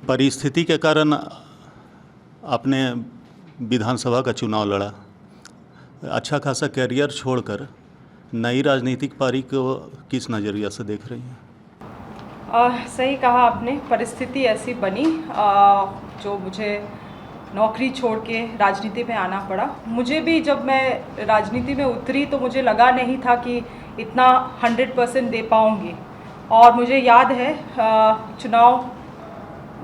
परिस्थिति के कारण आपने विधानसभा का चुनाव लड़ा, अच्छा खासा कैरियर छोड़कर नई राजनीतिक पारी को किस नज़रिया से देख रही हैं? सही कहा आपने, परिस्थिति ऐसी बनी जो मुझे नौकरी छोड़ के राजनीति में आना पड़ा। मुझे भी जब मैं राजनीति में उतरी तो मुझे लगा नहीं था कि इतना 100% दे पाऊँगी। और मुझे याद है चुनाव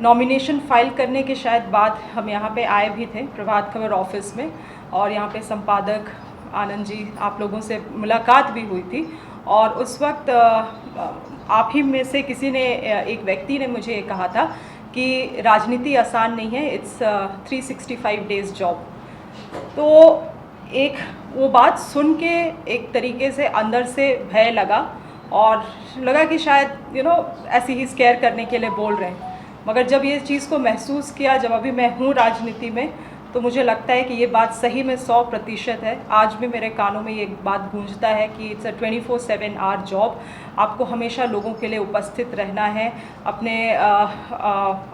नॉमिनेशन फाइल करने के शायद बाद हम यहाँ पे आए भी थे प्रभात खबर ऑफिस में, और यहाँ पे संपादक आनंद जी आप लोगों से मुलाकात भी हुई थी। और उस वक्त आप ही में से किसी ने, एक व्यक्ति ने मुझे कहा था कि राजनीति आसान नहीं है, इट्स 365 डेज़ जॉब। तो एक वो बात सुन के एक तरीके से अंदर से भय लगा और लगा कि शायद ऐसे ही स्केयर करने के लिए बोल रहे हैं। मगर जब ये चीज़ को महसूस किया, जब अभी मैं हूँ राजनीति में, तो मुझे लगता है कि ये बात सही में 100% है। आज भी मेरे कानों में ये बात गूंजता है कि इट्स अ 24/7 आवर जॉब। आपको हमेशा लोगों के लिए उपस्थित रहना है,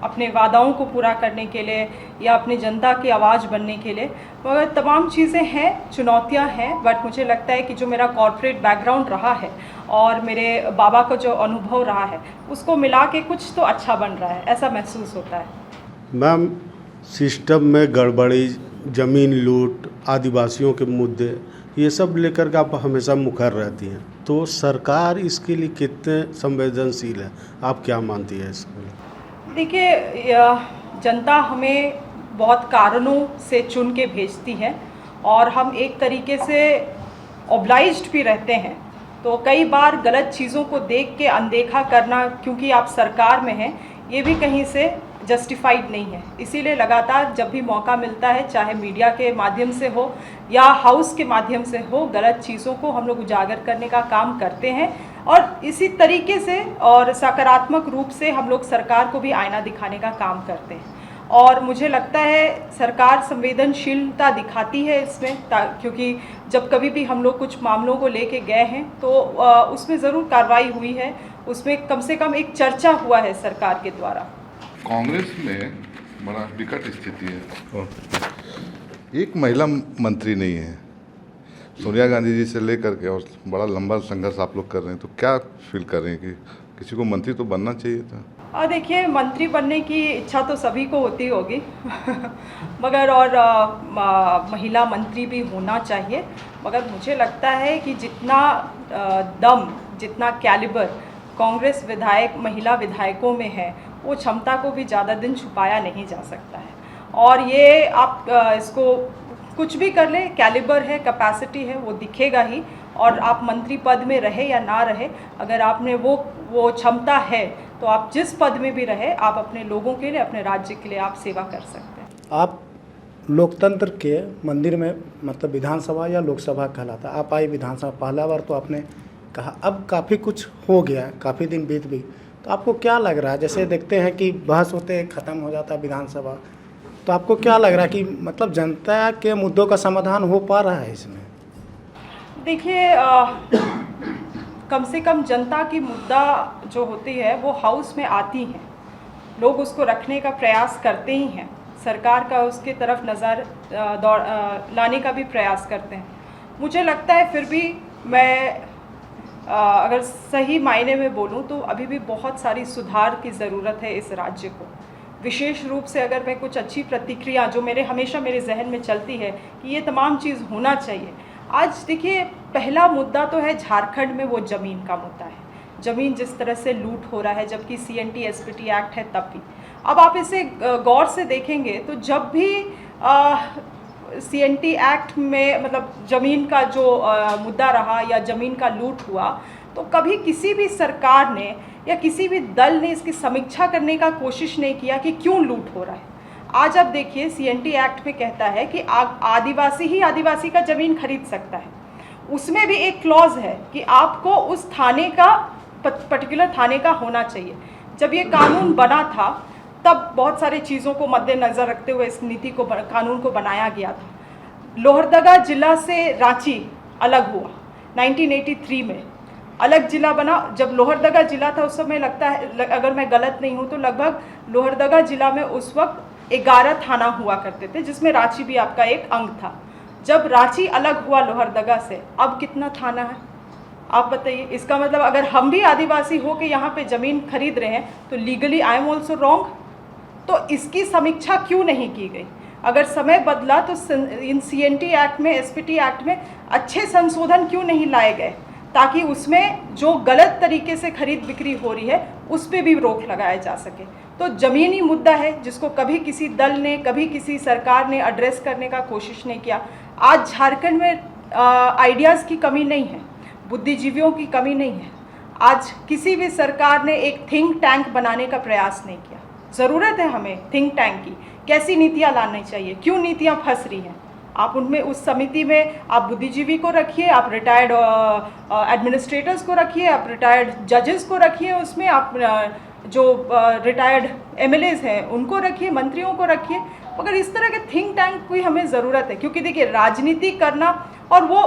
अपने वादाओं को पूरा करने के लिए या अपनी जनता की आवाज़ बनने के लिए। मगर तमाम चीज़ें हैं, चुनौतियां हैं, बट मुझे लगता है कि जो मेरा कॉर्पोरेट बैकग्राउंड रहा है और मेरे बाबा का जो अनुभव रहा है, उसको मिला के कुछ तो अच्छा बन रहा है, ऐसा महसूस होता है। मैम, सिस्टम में गड़बड़ी, ज़मीन लूट, आदिवासियों के मुद्दे, ये सब लेकर के आप हमेशा मुखर रहती हैं, तो सरकार इसके लिए कितने संवेदनशील है, आप क्या मानती है इसको? देखिए, जनता हमें बहुत कारणों से चुन के भेजती है और हम एक तरीके से ऑब्लाइज्ड भी रहते हैं। तो कई बार गलत चीज़ों को देख के अनदेखा करना, क्योंकि आप सरकार में हैं, ये भी कहीं से जस्टिफाइड नहीं है। इसीलिए लगातार जब भी मौका मिलता है, चाहे मीडिया के माध्यम से हो या हाउस के माध्यम से हो, गलत चीज़ों को हम लोग उजागर करने का काम करते हैं। और इसी तरीके से और सकारात्मक रूप से हम लोग सरकार को भी आईना दिखाने का काम करते हैं। और मुझे लगता है सरकार संवेदनशीलता दिखाती है इसमें, क्योंकि जब कभी भी हम लोग कुछ मामलों को लेके गए हैं तो उसमें ज़रूर कार्रवाई हुई है, उसमें कम से कम एक चर्चा हुआ है सरकार के द्वारा। कांग्रेस में बड़ा विकट स्थिति है, एक महिला मंत्री नहीं है। सोनिया गांधी जी से लेकर के और बड़ा लंबा संघर्ष आप लोग कर रहे हैं, तो क्या फील कर रहे हैं कि किसी को मंत्री तो बनना चाहिए था? देखिए, मंत्री बनने की इच्छा तो सभी को होती होगी मगर और महिला मंत्री भी होना चाहिए। मगर मुझे लगता है कि जितना दम, जितना कैलिबर कांग्रेस विधायक, महिला विधायकों में है, वो क्षमता को भी ज़्यादा दिन छुपाया नहीं जा सकता है। और ये आप इसको कुछ भी कर ले, कैलिबर है, कैपेसिटी है, वो दिखेगा ही। और आप मंत्री पद में रहे या ना रहे, अगर आपने वो क्षमता है तो आप जिस पद में भी रहे, आप अपने लोगों के लिए, अपने राज्य के लिए आप सेवा कर सकते हैं। आप लोकतंत्र के मंदिर में, मतलब विधानसभा या लोकसभा कहलाता है, आप आई विधानसभा पहला बार, तो आपने कहा अब काफ़ी कुछ हो गया, काफ़ी दिन बीत भी, तो आपको क्या लग रहा है? जैसे देखते हैं कि बहस होते ख़त्म हो जाता है विधानसभा, तो आपको क्या लग रहा है कि मतलब जनता के मुद्दों का समाधान हो पा रहा है इसमें? देखिए, कम से कम जनता की मुद्दा जो होती है वो हाउस में आती हैं, लोग उसको रखने का प्रयास करते ही हैं, सरकार का उसकी तरफ नज़र लाने का भी प्रयास करते हैं। मुझे लगता है फिर भी मैं अगर सही मायने में बोलूं तो अभी भी बहुत सारी सुधार की ज़रूरत है इस राज्य को। विशेष रूप से अगर मैं कुछ अच्छी प्रतिक्रिया जो हमेशा मेरे जहन में चलती है कि ये तमाम चीज़ होना चाहिए। आज देखिए, पहला मुद्दा तो है झारखंड में वो ज़मीन का मुद्दा है, ज़मीन जिस तरह से लूट हो रहा है, जबकि CNT SPT एक्ट है तब भी। अब आप इसे गौर से देखेंगे तो जब भी CNT एक्ट में मतलब ज़मीन का जो मुद्दा रहा या ज़मीन का लूट हुआ, तो कभी किसी भी सरकार ने या किसी भी दल ने इसकी समीक्षा करने का कोशिश नहीं किया कि क्यों लूट हो रहा है। आज आप देखिए, CNT एक्ट में कहता है कि आदिवासी ही आदिवासी का ज़मीन खरीद सकता है। उसमें भी एक क्लॉज है कि आपको उस थाने का, पर्टिकुलर थाने का होना चाहिए। जब ये कानून बना था तब बहुत सारी चीज़ों को मद्देनज़र रखते हुए इस नीति को, कानून को बनाया गया था। लोहरदगा जिला से रांची अलग हुआ 1983 में, अलग ज़िला बना। जब लोहरदगा ज़िला था उस समय लगता है, अगर मैं गलत नहीं हूँ तो लगभग लोहरदगा ज़िला में उस वक्त 11 थाना हुआ करते थे, जिसमें रांची भी आपका एक अंग था। जब रांची अलग हुआ लोहरदगा से, अब कितना थाना है आप बताइए। इसका मतलब अगर हम भी आदिवासी हो के यहाँ पे ज़मीन खरीद रहे हैं तो legally I am also wrong. तो इसकी समीक्षा क्यों नहीं की गई? अगर समय बदला तो इन CNT एक्ट में, SPT एक्ट में अच्छे संशोधन क्यों नहीं लाए गए, ताकि उसमें जो गलत तरीके से खरीद बिक्री हो रही है उस पर भी रोक लगाया जा सके। तो ज़मीनी मुद्दा है जिसको कभी किसी दल ने, कभी किसी सरकार ने एड्रेस करने का कोशिश नहीं किया। आज झारखंड में आइडियाज़ की कमी नहीं है, बुद्धिजीवियों की कमी नहीं है। आज किसी भी सरकार ने एक थिंक टैंक बनाने का प्रयास नहीं किया। ज़रूरत है हमें थिंक टैंक की, कैसी नीतियाँ लानी चाहिए, क्यों नीतियाँ फंस रही हैं। आप उनमें, उस समिति में आप बुद्धिजीवी को रखिए, आप रिटायर्ड एडमिनिस्ट्रेटर्स को रखिए, आप रिटायर्ड जजेस को रखिए, उसमें आप जो रिटायर्ड MLAs हैं उनको रखिए, मंत्रियों को रखिए। मगर इस तरह के थिंक टैंक की हमें ज़रूरत है, क्योंकि देखिए राजनीति करना, और वो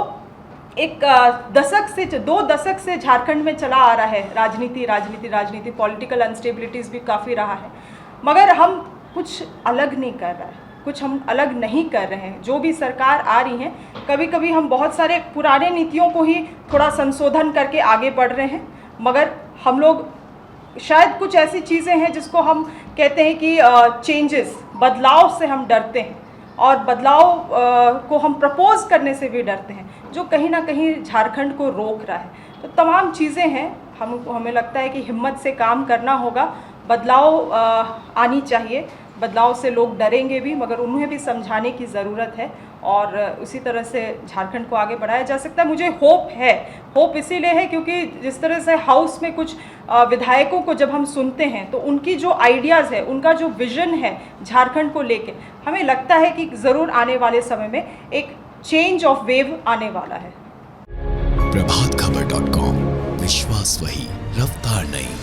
एक 2 दशक से झारखंड में चला आ रहा है राजनीति, पॉलिटिकल अनस्टेबिलिटीज़ भी काफ़ी रहा है, मगर हम कुछ अलग नहीं कर रहे हैं, कुछ हम अलग नहीं कर रहे हैं। जो भी सरकार आ रही हैं, कभी कभी हम बहुत सारे पुराने नीतियों को ही थोड़ा संशोधन करके आगे बढ़ रहे हैं, मगर हम लोग शायद कुछ ऐसी चीज़ें हैं जिसको हम कहते हैं कि चेंजेस, बदलाव से हम डरते हैं, और बदलाव को हम प्रपोज करने से भी डरते हैं, जो कहीं ना कहीं झारखंड को रोक रहा है। तो तमाम चीज़ें हैं, हमें लगता है कि हिम्मत से काम करना होगा, बदलाव आनी चाहिए। बदलाव से लोग डरेंगे भी, मगर उन्हें भी समझाने की ज़रूरत है, और उसी तरह से झारखंड को आगे बढ़ाया जा सकता है। मुझे होप है, होप इसीलिए है क्योंकि जिस तरह से हाउस में कुछ विधायकों को जब हम सुनते हैं तो उनकी जो आइडियाज़ है, उनका जो विज़न है झारखंड को लेके, हमें लगता है कि ज़रूर आने वाले समय में एक चेंज ऑफ वेव आने वाला है। प्रभातखबर.com, विश्वास वही, रफ्तार नहीं।